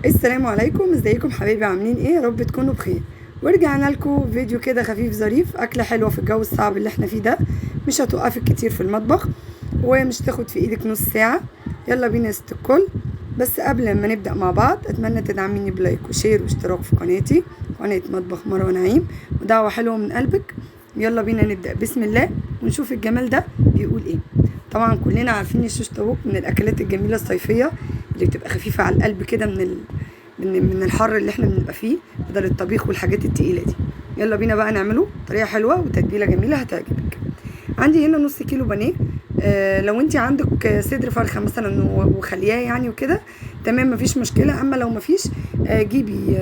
السلام عليكم، ازيكم حبايبي؟ عاملين ايه؟ يا رب تكونوا بخير. ورجعنا لكم فيديو كده خفيف ظريف، اكله حلوه في الجو الصعب اللي احنا فيه ده. مش هتوقفك كتير في المطبخ ومش تاخد في ايدك نص ساعه. يلا بينا يا ست الكل. بس قبل ما نبدا مع بعض اتمنى تدعميني بلايك وشير واشتراك في قناتي، قناه مطبخ مروه نعيم، ودعوه حلوه من قلبك. يلا بينا نبدا بسم الله ونشوف الجمال ده بيقول ايه. طبعا كلنا عارفين الشيش طاووق من الاكلات الجميله الصيفيه اللي بتبقى خفيفه على القلب كده من الحر اللي احنا بنبقى فيه، بدل الطبيخ والحاجات التقيله دي. يلا بينا بقى نعمله طريقه حلوه وتتبيله جميله هتعجبك. عندي هنا نص كيلو بانيه. لو انت عندك صدر فرخه مثلا وخلياه يعني وكده تمام مفيش مشكله، اما لو مفيش جيبي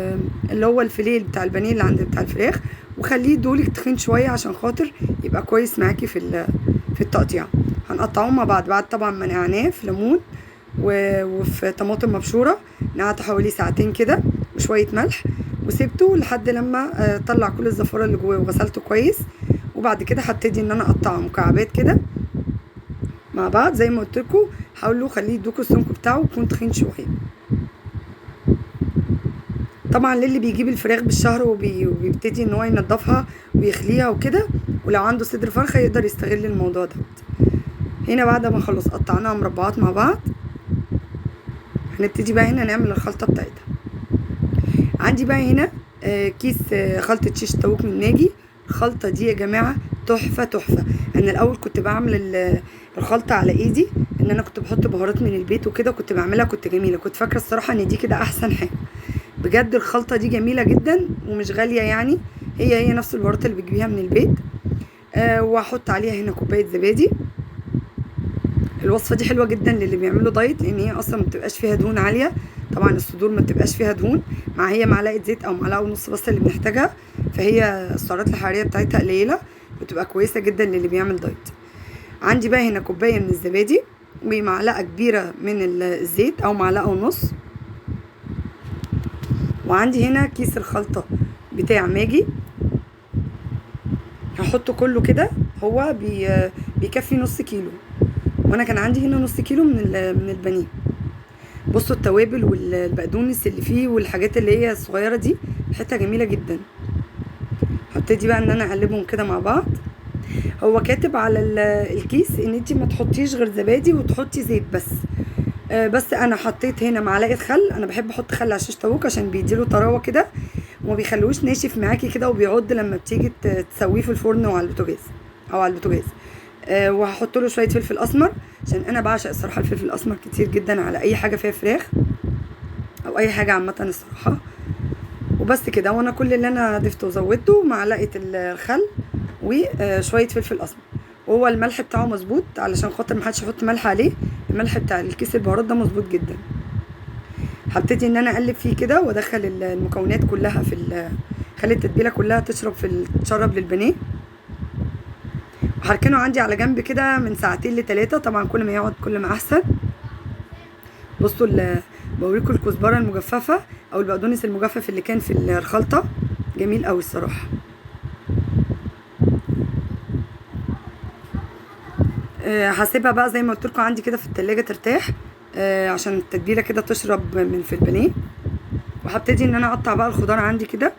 اللي هو الفيليه بتاع البانيه اللي عند بتاع الفراخ، وخليه دولك تخين شويه عشان خاطر يبقى كويس معاكي في التقطيع. هنقطعهم مع بعض طبعا ما نقعناه في ليمون وفي طماطم مبشوره. نقعته حوالي ساعتين كده وشويه ملح، وسيبته لحد لما طلع كل الزفاره اللي جواه وغسلته كويس. وبعد كده هبتدي ان انا اقطعه مكعبات كده مع بعض زي ما قلت لكم. حاولوا خليه يدوكوا السمك بتاعه يكون تخين شويه. طبعا للي بيجيب الفراخ بالشهر وبيبتدي ان هو ينضفها ويخليها وكده، ولو عنده صدر فرخه يقدر يستغل الموضوع ده. هنا بعد ما خلص قطعناها مربعات مع بعض، هنبتدي بقى هنا نعمل الخلطه بتاعتها. عندي بقى هنا كيس خلطه شيش طاووق من ناجي. الخلطه دي يا جماعه تحفه تحفه. انا الاول كنت بعمل الخلطه على ايدي، ان انا كنت بحط بهارات من البيت وكده، كنت بعملها كنت جميله، كنت فاكره الصراحه ان دي كده احسن حاجه. بجد الخلطه دي جميله جدا ومش غاليه يعني، هي نفس البهارات اللي بتجيبيها من البيت. واحط عليها هنا كوبايه زبادي. الوصفه دي حلوه جدا للي بيعملوا دايت، لان هي اصلا ما بتبقاش فيها دهون عاليه. طبعا الصدور ما بتبقاش فيها دهون، مع هي معلقه زيت او معلقه ونص بس اللي بنحتاجها، فهي السعرات الحراريه بتاعتها قليله، بتبقى كويسه جدا للي بيعمل دايت. عندي بقى هنا كوبايه من الزبادي ومعلقه كبيره من الزيت او معلقه ونص. وعندي هنا كيس الخلطه بتاع ماجي، هحطه كله كده. هو بيكفي نص كيلو، وانا كان عندي هنا نص كيلو من البانيه. بصوا التوابل والبقدونس اللي فيه والحاجات اللي هي الصغيره دي ريحتها جميله جدا. هبتدي بقى ان انا اقلبهم كده مع بعض. هو كاتب على الكيس ان انتي ما تحطيش غير زبادي وتحطي زيت بس. بس انا حطيت هنا معلقه خل. انا بحب احط خل على الشيش طاووق عشان بيديله طراوه كده وما بيخلوش ناشف معاكي كده وبيعض لما بتيجي تسويه في الفرن او على البوتاجاز وهحط له شويه فلفل اسمر، عشان انا بعشق الصراحه الفلفل الاسمر كتير جدا على اي حاجه فيها فراخ او اي حاجه عامه الصراحه. وبس كده، وانا كل اللي انا ضفته وزودته معلقه الخل وشويه فلفل اسمر. وهو الملح بتاعه مظبوط علشان خاطر محدش يحط ملح عليه. الملح بتاع الكيس البهارات ده مظبوط جدا. هبتدي ان انا اقلب فيه كده وادخل المكونات كلها خلي التتبيله كلها تشرب للبانيه. وهركنه عندي على جنب كده من ساعتين لتلاتة، طبعا كل ما يقعد كل ما احسن. بصوا بوريكم الكزبره المجففه او البقدونس المجفف اللي كان في الخلطه، جميل قوي الصراحه. هسيبها بقى زي ما قلت لكم عندي كده في التلاجة ترتاح، عشان التتبيله كده تشرب في البانيه. وهبتدي ان انا اقطع بقى الخضار عندي كده.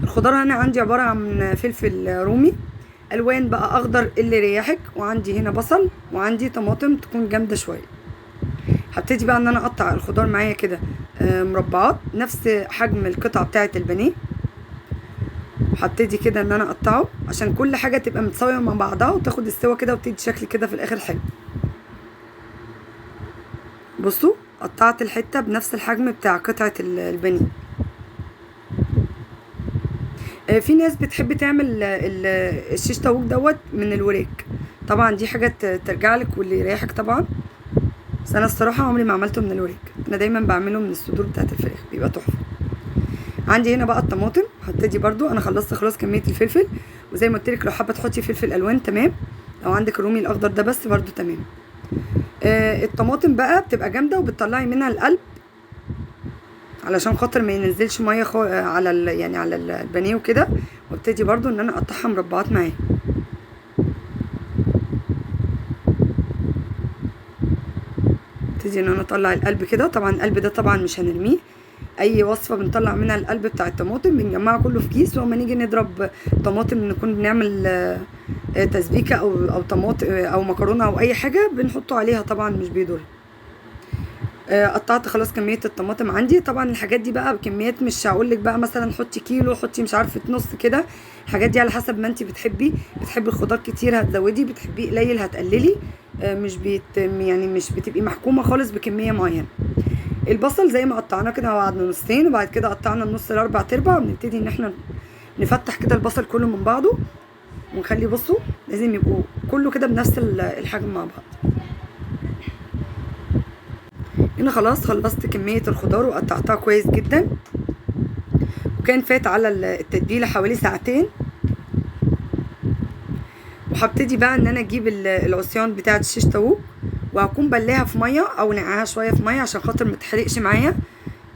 الخضار هنا عندي عباره عن فلفل رومي الوان بقى اخضر اللي يريحك، وعندي هنا بصل، وعندي طماطم تكون جامده شويه. هبتدي بقى ان انا اقطع الخضار معايا كده مربعات نفس حجم القطعه بتاعه البانيه. هبتدي كده ان انا اقطعه عشان كل حاجه تبقى متساويه مع بعضها وتاخد السوا كده وتدي شكل كده في الاخر حلو. بصوا قطعت الحته بنفس الحجم بتاع قطعه البانيه. في ناس بتحب تعمل الشيش طاووق دوت من الوراك. طبعا دي حاجه ترجع لك واللي يريحك طبعا، بس انا الصراحه عمري ما عملته من الوراك. انا دايما بعمله من الصدور بتاعت الفراخ، بيبقى تحفه. عندي هنا بقى الطماطم. هبتدي برضو انا خلصت خلاص كميه الفلفل، وزي ما قلت لك لو حابه تحطي فلفل الوان تمام، لو عندك الرومي الاخضر ده بس برضو تمام. الطماطم بقى بتبقى جامده وبتطلعي منها القلب علشان خاطر ما ينزلش ميه يعني على البانيه وكده. وابتدي برضو ان انا اقطعها مربعات معاه. ابتدي ان انا اطلع القلب كده. طبعا القلب ده طبعا مش هنرميه، اي وصفه بنطلع منها القلب بتاع الطماطم بنجمعه كله في كيس، ولما نيجي نضرب طماطم نكون بنعمل تسبيكه او طماطم او مكرونه او اي حاجه بنحطه عليها، طبعا مش بيضر. قطعت خلاص كميه الطماطم عندي. طبعا الحاجات دي بقى بكميات، مش هقول لك بقى مثلا حطي كيلو، حطي مش عارفه نص كده، الحاجات دي على حسب ما انت بتحبي الخضار كتير هتزودي، بتحبيه قليل هتقللي. مش يعني مش بتبقي محكومه خالص بكميه معينه. البصل زي ما قطعناه كده وقعدنا نصين، وبعد كده قطعنا النص لاربع ارباع، وبنبتدي ان احنا نفتح كده البصل كله من بعضه، ونخلي بصوا لازم يبقوا كله كده بنفس الحجم مع بعض. هنا خلاص خلصت كمية الخضار وقطعتها كويس جدا، وكان فات على التتبيلة حوالي ساعتين. وهبتدي بقى ان انا اجيب العصيان بتاعة الشيش طاووق، وهكون بلاها في ميه او نقعها شويه في ميه عشان خاطر ما تحرقش معايا.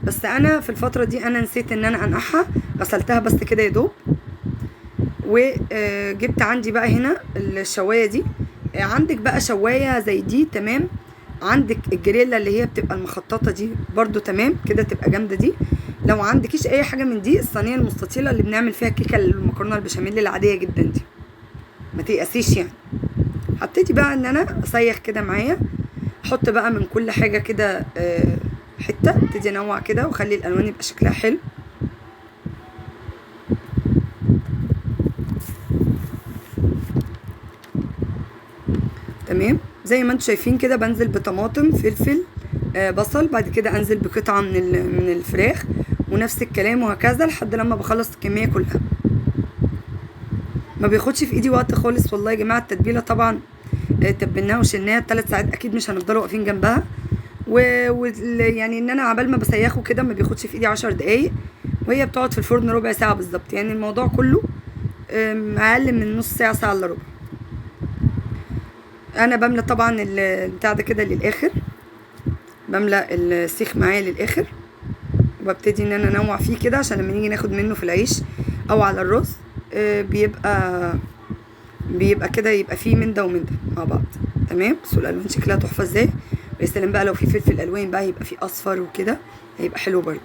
بس انا في الفتره دي انا نسيت ان انا انقعها، غسلتها بس كده يا دوب. وجبت عندي بقى هنا الشوايه دي. عندك بقى شوايه زي دي تمام، عندك الجريلا اللي هي بتبقى المخططه دي برضو تمام كده تبقى جامده دي. لو عندكيش اي حاجه من دي، الصينيه المستطيله اللي بنعمل فيها الكيكه المكرونه البشاميل العاديه جدا دي، ما تيأسيش يعني. هبتدي بقى ان انا اسيخ كده معايا، احط بقى من كل حاجه كده حته، ابتدي انوع كده واخلي الالوان يبقى شكلها حلو. تمام زي ما انتم شايفين كده. بنزل بطماطم، فلفل، بصل، بعد كده انزل بقطعه من الفراخ، ونفس الكلام وهكذا لحد لما بخلص الكميه كلها. ما بياخدش في ايدي وقت خالص والله يا جماعه. التتبيله طبعا تبلناها وشلناها 3 ساعات، اكيد مش هنفضلوا واقفين جنبها. يعني ان انا عبال ما بسيخه كده ما بياخدش في ايدي 10 دقايق، وهي بتقعد في الفرن ربع ساعه بالظبط. يعني الموضوع كله اقل من نص ساعه، ساعه الا ربع. انا بملى طبعا البتاع ده كده للاخر، بملى السيخ معايا للاخر، وببتدي ان انا انوع فيه كده عشان لما نيجي ناخد منه في العيش او على الرز بيبقى كده، يبقى فيه من ده ومن ده مع بعض. تمام. بصوا الالوان شكلها تحفه ازاي. ويا سلام بقى لو في فلفل الوان بقى يبقى فيه اصفر وكده، هيبقى حلو برده.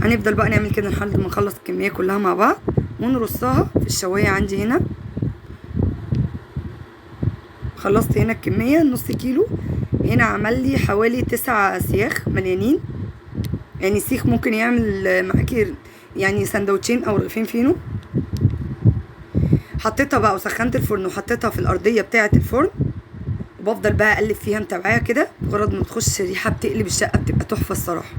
هنفضل بقى نعمل كده لحد ما نخلص الكميه كلها مع بعض، ونرصها في الشوايه عندي هنا. خلصت هنا الكميه نص كيلو، هنا عمل لي حوالي 9 سياخ مليانين. يعني سيخ ممكن يعمل معاكي يعني سندوتشين او رغيفين فينو. حطيتها بقى وسخنت الفرن وحطيتها في الارضيه بتاعه الفرن، وبفضل بقى اقلب فيها متابعاها كده مجرد ما تخش ريحه بتقلب الشقه، بتبقى تحفه الصراحه.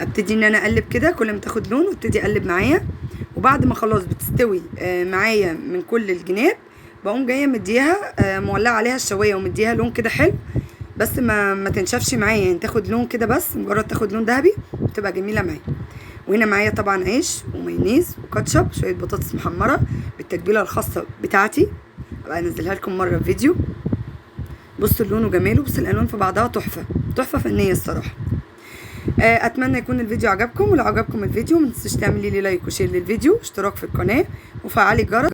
ابتدي ان انا اقلب كده كل ما تاخد لون وابتدي اقلب معايا، وبعد ما خلاص بتستوي معايا من كل الجناب بقوم جايه مديها مولعه عليها الشوايه ومديها لون كده حلو، بس ما تنشفش معايا، يعني تاخد لون كده بس، مجرد تاخد لون ذهبي وتبقى جميله معايا. وهنا معايا طبعا عيش ومايونيز وكاتشب، شويه بطاطس محمره بالتتبيله الخاصه بتاعتي، ابقى انزلها لكم مره في فيديو. بصوا اللون وجماله، بصوا الالوان في بعضها تحفه، تحفه فنيه الصراحه. اتمنى يكون الفيديو عجبكم، ولو عجبكم الفيديو ما تنسوش تعملي لي لايك وشير للفيديو، اشتراك في القناه، وفعلي الجرس